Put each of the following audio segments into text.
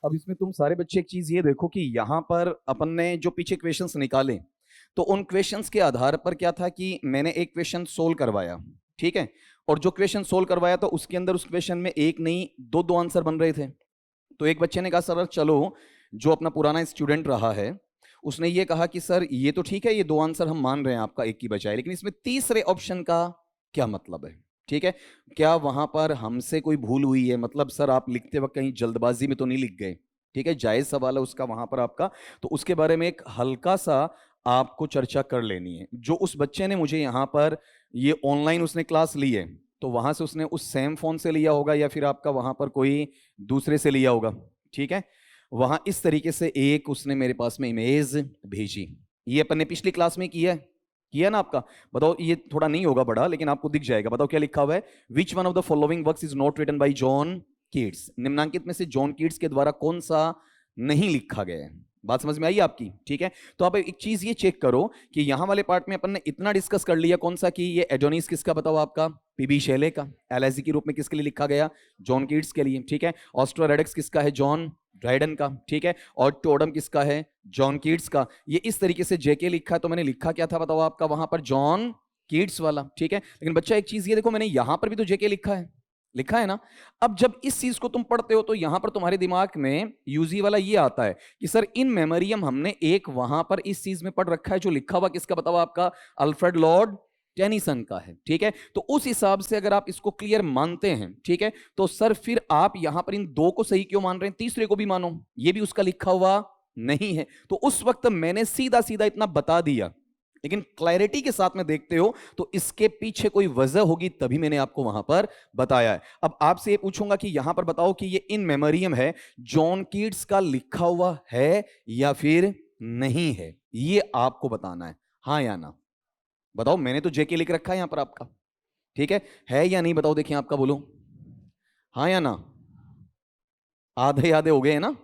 अब इसमें तुम सारे बच्चे एक चीज ये देखो कि यहाँ पर अपन ने जो पीछे क्वेश्चंस निकाले, तो उन क्वेश्चंस के आधार पर क्या था कि मैंने एक क्वेश्चन सोल्व करवाया, ठीक है। और जो क्वेश्चन सोल्व करवाया तो उसके अंदर उस क्वेश्चन में एक नहीं दो दो आंसर बन रहे थे। तो एक बच्चे ने कहा सर चलो, जो अपना पुराना स्टूडेंट रहा है उसने ये कहा कि सर ये तो ठीक है, ये दो आंसर हम मान रहे हैं आपका एक की बजाय, लेकिन इसमें तीसरे ऑप्शन का क्या मतलब है? ठीक है, क्या वहां पर हमसे कोई भूल हुई है? मतलब सर आप लिखते वक्त कहीं जल्दबाजी में तो नहीं लिख गए? ठीक है, जायज सवाल है उसका वहां पर आपका। तो उसके बारे में एक हल्का सा आपको चर्चा कर लेनी है। जो उस बच्चे ने मुझे यहाँ पर ये ऑनलाइन उसने क्लास ली है, तो वहां से उसने उस सेम फोन से लिया होगा या फिर आपका वहां पर कोई दूसरे से लिया होगा, ठीक है। वहां इस तरीके से एक उसने मेरे पास में इमेज भेजी। ये अपन ने पिछली क्लास में किया ना आपका। बताओ, ये थोड़ा नहीं होगा बड़ा लेकिन आपको दिख जाएगा। बताओ क्या लिखा हुआ है? Which one of the following works is not written by John Keats? निम्नांकित में से जॉन कीट्स के द्वारा कौन सा नहीं लिखा गया है? बात समझ में आई आपकी? ठीक है, तो आप एक चीज ये चेक करो कि यहां वाले पार्ट में अपन ने इतना डिस्कस कर लिया कौन सा, कि ये एडोनिस किसका बताओ आपका? पीबी शेले का। एलएसजी के रूप में किसके लिए लिखा गया? जॉन कीट्स के लिए, ठीक है। ऑस्ट्रोरेडक्स किसका है? जॉन ड्राइडन का, ठीक है। और टोडम किसका है? जॉन कीट्स का। ये इस तरीके से जेके लिखा है, तो मैंने लिखा क्या था बताओ आपका वहां पर? जॉन कीट्स वाला, ठीक है। लेकिन बच्चा एक चीज ये देखो, मैंने यहां पर भी तो जेके लिखा है ना। अब जब इस चीज को तुम पढ़ते हो तो यहां पर तुम्हारे दिमाग में यूजी वाला ये आता है कि सर इन मेमोरियम हमने एक वहां पर इस चीज में पढ़ रखा है, जो लिखा हुआ किसका बताओ आपका? अल्फ्रेड लॉर्ड टेनिसन का है, ठीक है। तो उस हिसाब से अगर आप इसको क्लियर मानते हैं, ठीक है, तो सर फिर आप यहां पर इन दो को सही क्यों मान रहे हैं? तीसरे को भी मानो, ये भी उसका लिखा हुआ नहीं है। तो उस वक्त मैंने सीधा सीधा इतना बता दिया, लेकिन क्लैरिटी के साथ में देखते हो तो इसके पीछे कोई वजह होगी, तभी मैंने आपको वहां पर बताया है। अब आपसे ये पूछूंगा कि यहां पर बताओ कि ये इन मेमोरियम है, जॉन कीट्स का लिखा हुआ है या फिर नहीं है? ये आपको बताना है, हाँ या ना। बताओ, मैंने तो जेके लिख रखा है यहां पर आपका, ठीक है या नहीं? बताओ, देखिए आपका, बोलो हाँ या ना। आधे आधे हो गए हैं ना।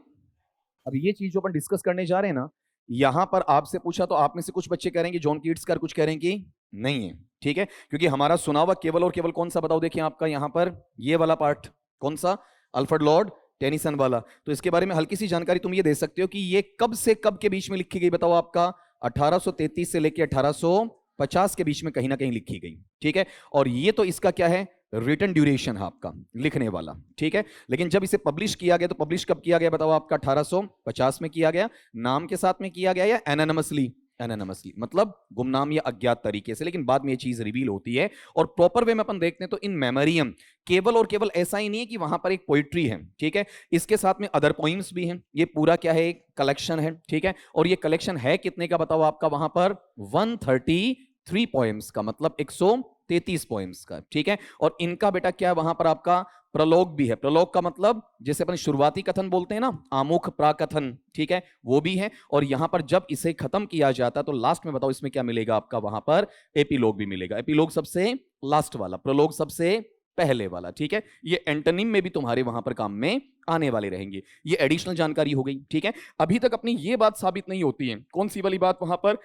अब ये चीज जो अपन डिस्कस करने जा रहे हैं ना, यहां पर आपसे पूछा तो आप में से कुछ बच्चे कह रहे हैं कि जॉन कीट्स का, कुछ कह रहे हैं कि नहीं है, ठीक है। क्योंकि हमारा सुना हुआ केवल और केवल कौन सा बताओ? देखिए आपका यहां पर ये वाला पार्ट, कौन सा? अल्फ्रेड लॉर्ड टेनिसन वाला। तो इसके बारे में हल्की सी जानकारी तुम ये दे सकते हो कि ये कब से कब के बीच में लिखी गई बताओ आपका? 1833 से लेकर 1850 के बीच में कहीं ना कहीं लिखी गई, ठीक है। और ये तो इसका क्या है? रिटन ड्यूरेशन है आपका लिखने वाला, ठीक है। लेकिन जब इसे पब्लिश किया गया तो पब्लिश कब किया गया बताओ आपका? 1850 में किया गया। नाम के साथ में किया गया या एनोनिमसली? एनोनिमसली मतलब गुमनाम या अज्ञात तरीके से, लेकिन बाद में ये चीज रिवील होती है। और प्रॉपर वे में अपन देखते हैं तो इन मेमोरियम केवल और केवल ऐसा ही नहीं है कि वहां पर एक पोइट्री है, ठीक है, इसके साथ में अदर पोइम्स भी हैं। ये पूरा क्या है? एक कलेक्शन है, ठीक है। और ये कलेक्शन है कितने का बताओ आपका वहां पर? 133 पोएम्स का, मतलब 133 पोएम्स का, ठीक है। और इनका बेटा क्या है वहां पर आपका? प्रलोग भी है। प्रलोग का मतलब जैसे अपन शुरुआती कथन बोलते हैं ना, आमुख प्राकथन, ठीक है, वो भी है। और यहां पर जब इसे खत्म किया जाता है तो लास्ट में बताओ इसमें क्या मिलेगा आपका? वहां पर एपीलोग भी मिलेगा। एपीलोग सबसे लास्ट वाला, प्रलोग सबसे पहले वाला, ठीक है। ये एंटोनिम में भी तुम्हारे वहां पर काम में आने वाले रहेंगे। ये एडिशनल जानकारी हो गई, ठीक है। अभी तक अपनी ये बात साबित नहीं होती है, कौन सी वाली बात वहां पर,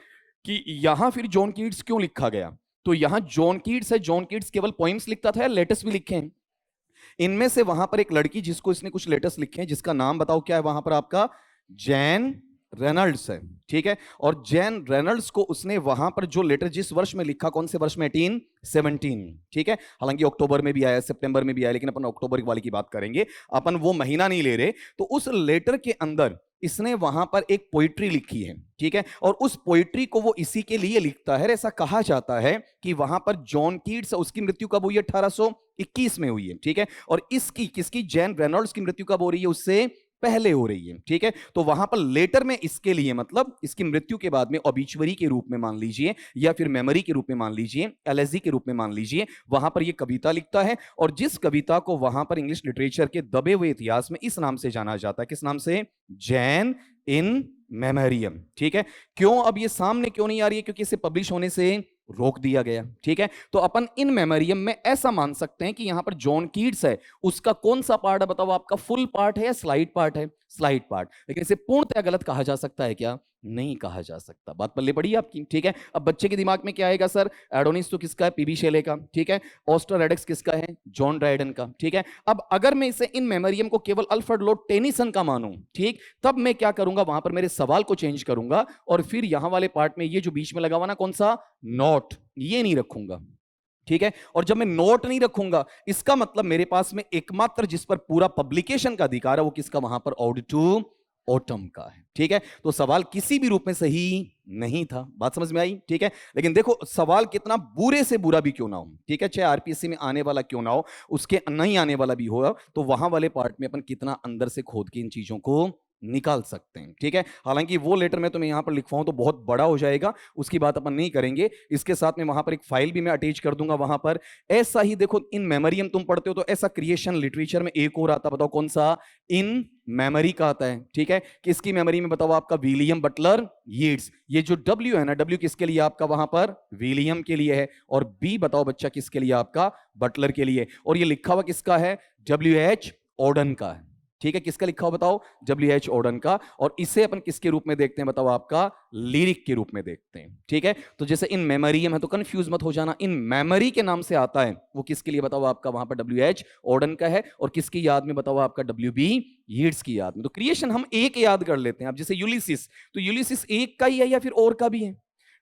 कि यहां फिर जॉन कीट्स क्यों लिखा गया? तो यहां जॉन कीट्स है, जॉन कीट्स केवल पोइम्स लिखता था या लेटर्स भी लिखे हैं? इनमें से वहां पर एक लड़की जिसको इसने कुछ लेटर्स लिखे हैं, जिसका नाम बताओ क्या है वहां पर आपका? जैन रेनल्ड्स है, ठीक है। और जैन रेनल्ड्स को उसने वहां पर जो लेटर जिस वर्ष में लिखा, कौन से वर्ष में? 1817, ठीक है। हालांकि अक्टूबर में भी आया, सितंबर में भी आया, लेकिन अपन अक्टूबर वाली की बात करेंगे, अपन वो महीना नहीं ले रहे। तो उस लेटर के अंदर इसने वहां पर एक पोइट्री लिखी है, ठीक है। और उस पोइट्री को वो इसी के लिए लिखता है। ऐसा कहा जाता है कि वहां पर जॉन कीट्स, उसकी मृत्यु कब हुई है? 1821 में हुई है, ठीक है। और इसकी किसकी? जैन रेनॉल्ड्स की मृत्यु कब हो रही है? उससे पहले हो रही है, ठीक है। तो वहां पर लेटर में इसके लिए, मतलब इसकी मृत्यु के बाद में ऑबिचुअरी के रूप में मान लीजिए, या फिर मेमोरी के रूप में मान लीजिए, एलएसजी के रूप में मान लीजिए, वहां पर यह कविता लिखता है। और जिस कविता को वहां पर इंग्लिश लिटरेचर के दबे हुए इतिहास में इस नाम से जाना जाता है, किस नाम से? जैन इन मेमोरियम, ठीक है। क्यों अब ये सामने क्यों नहीं आ रही है? क्योंकि इसे पब्लिश होने से रोक दिया गया, ठीक है। तो अपन इन मेमोरियम में ऐसा मान सकते हैं कि यहां पर जॉन कीट्स है, उसका कौन सा पार्ट है बताओ आपका? फुल पार्ट है या स्लाइड पार्ट है? Slide part. लेकिन इसे पूर्णतः गलत कहा जा सकता है क्या? नहीं कहा जा सकता। बात पल्ले पड़ी आपकी, ठीक है। अब बच्चे के दिमाग में क्या आएगा सर? एडोनिस तो किसका है? पीबी शेले का, ठीक है। ऑस्ट्रारेडक्स किसका है? जॉन ड्राइडन का, ठीक है। अब अगर मैं इसे इन मेमोरियम को केवल अल्फ्रेड लॉर्ड टेनिसन का मानूं, ठीक, तब मैं क्या करूंगा? वहां पर मेरे सवाल को चेंज करूंगा और फिर यहां वाले पार्ट में ये जो बीच में लगा हुआ ना, कौन सा? नॉट, ये नहीं रखूंगा, ठीक है। और जब मैं नोट नहीं रखूंगा, इसका मतलब मेरे पास में एकमात्र जिस पर पूरा पब्लिकेशन का अधिकार है वो किसका? वहां पर ऑड टू ऑटम का है, ठीक है। तो सवाल किसी भी रूप में सही नहीं था। बात समझ में आई, ठीक है। लेकिन देखो, सवाल कितना बुरे से बुरा भी क्यों ना हो, ठीक है, चाहे आरपीएससी में आने वाला क्यों ना हो, उसके नहीं आने वाला भी हो, तो वहां वाले पार्ट में अपन कितना अंदर से खोद के इन चीजों को निकाल सकते हैं, ठीक है। हालांकि वो लेटर मैं तुम्हें यहां पर लिखवाऊं तो बहुत बड़ा हो जाएगा, उसकी बात अपन नहीं करेंगे। इसके साथ में वहां पर एक फाइल भी मैं अटैच कर दूंगा वहां पर। ऐसा ही देखो, इन मेमोरियम तुम पढ़ते हो तो ऐसा क्रिएशन लिटरेचर में एक और आता, बताओ कौन सा? इन मेमोरी का आता है, ठीक है। किसकी मेमोरी में? बताओ, आपका विलियम बटलर यीट्स। ये जो डब्ल्यू है ना, डब्ल्यू किसके लिए? आपका वहां पर विलियम के लिए है। और बी बताओ बच्चा किसके लिए? आपका बटलर के लिए। और ये लिखा हुआ किसका है? WH ऑर्डन का है, ठीक है। किसका लिखा हो? बताओ, WH ऑर्डन का। और इसे अपन किसके रूप में देखते हैं? बताओ, आपका लिरिक के रूप में देखते हैं, ठीक है। तो जैसे इन मेमोरियम है तो कंफ्यूज मत हो जाना, इन मेमोरी के नाम से आता है, वो किसके लिए? बताओ, आपका वहां पर WH ऑर्डन का है। और किसकी याद में? बताओ, आपका WB यीट्स की याद में। तो क्रिएशन हम एक याद कर लेते हैं। अब जैसे यूलिसिस, तो यूलिसिस एक का ही है या फिर और का भी है?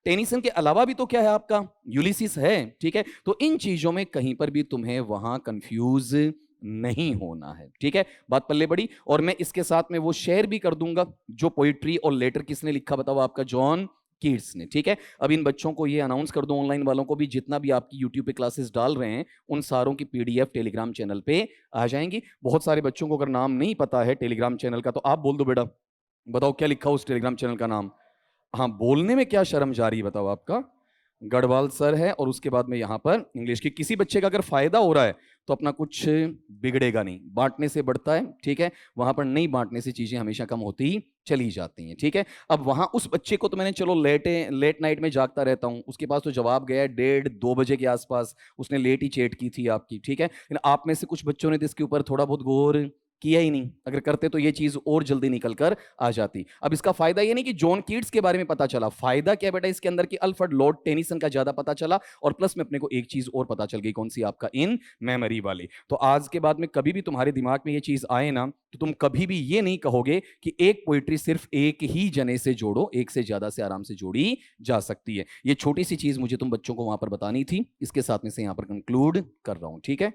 टेनिसन के अलावा भी तो क्या है? आपका यूलिसिस है, ठीक है। तो इन चीजों में कहीं पर भी तुम्हें वहां कंफ्यूज नहीं होना है, ठीक है। बात पल्ले बड़ी। और मैं इसके साथ में वो शेयर भी कर दूंगा जो पोइट्री और लेटर किसने लिखा? बताओ, आपका जॉन कीट्स ने, ठीक है। अब इन बच्चों को ये अनाउंस कर दो, ऑनलाइन वालों को भी, जितना भी आपकी यूट्यूब पे क्लासेस डाल रहे हैं उन सारों की PDF टेलीग्राम चैनल पे आ जाएंगी। बहुत सारे बच्चों को अगर नाम नहीं पता है टेलीग्राम चैनल का तो आप बोल दो बेटा, बताओ क्या लिखा उस टेलीग्राम चैनल का नाम? हाँ, बोलने में क्या शर्म जा रही है? बताओ, आपका गढ़वाल सर है। और उसके बाद में यहाँ पर इंग्लिश की। किसी बच्चे का अगर फायदा हो रहा है तो अपना कुछ बिगड़ेगा नहीं, बांटने से बढ़ता है, ठीक है। वहां पर नहीं बांटने से चीजें हमेशा कम होती चली जाती हैं, ठीक है। अब वहां उस बच्चे को तो मैंने, चलो लेट नाइट में जागता रहता हूं, उसके पास तो जवाब गया है 1:30-2 बजे के आसपास, उसने लेट ही चेट की थी आपकी, ठीक है। लेकिन आप में से कुछ बच्चों ने तो इसके ऊपर थोड़ा बहुत गौर किया ही नहीं। अगर करते तो ये चीज और जल्दी निकल कर आ जाती। अब इसका फायदा ये नहीं कि जॉन कीट्स के बारे में पता चला, फायदा क्या बेटा इसके अंदर कि अल्फ्रेड लॉर्ड टेनिसन का ज्यादा पता चला। और प्लस में अपने को एक चीज और पता चल गई, कौन सी? आपका इन मेमोरी वाली। तो आज के बाद में कभी भी तुम्हारे दिमाग में ये चीज आए ना, तो तुम कभी भी ये नहीं कहोगे कि एक पोइट्री सिर्फ एक ही जने से जोड़ो, एक से ज्यादा से आराम से जोड़ी जा सकती है। ये छोटी सी चीज मुझे तुम बच्चों को वहां पर बतानी थी, इसके साथ में से यहां पर कंक्लूड कर रहा हूं, ठीक है।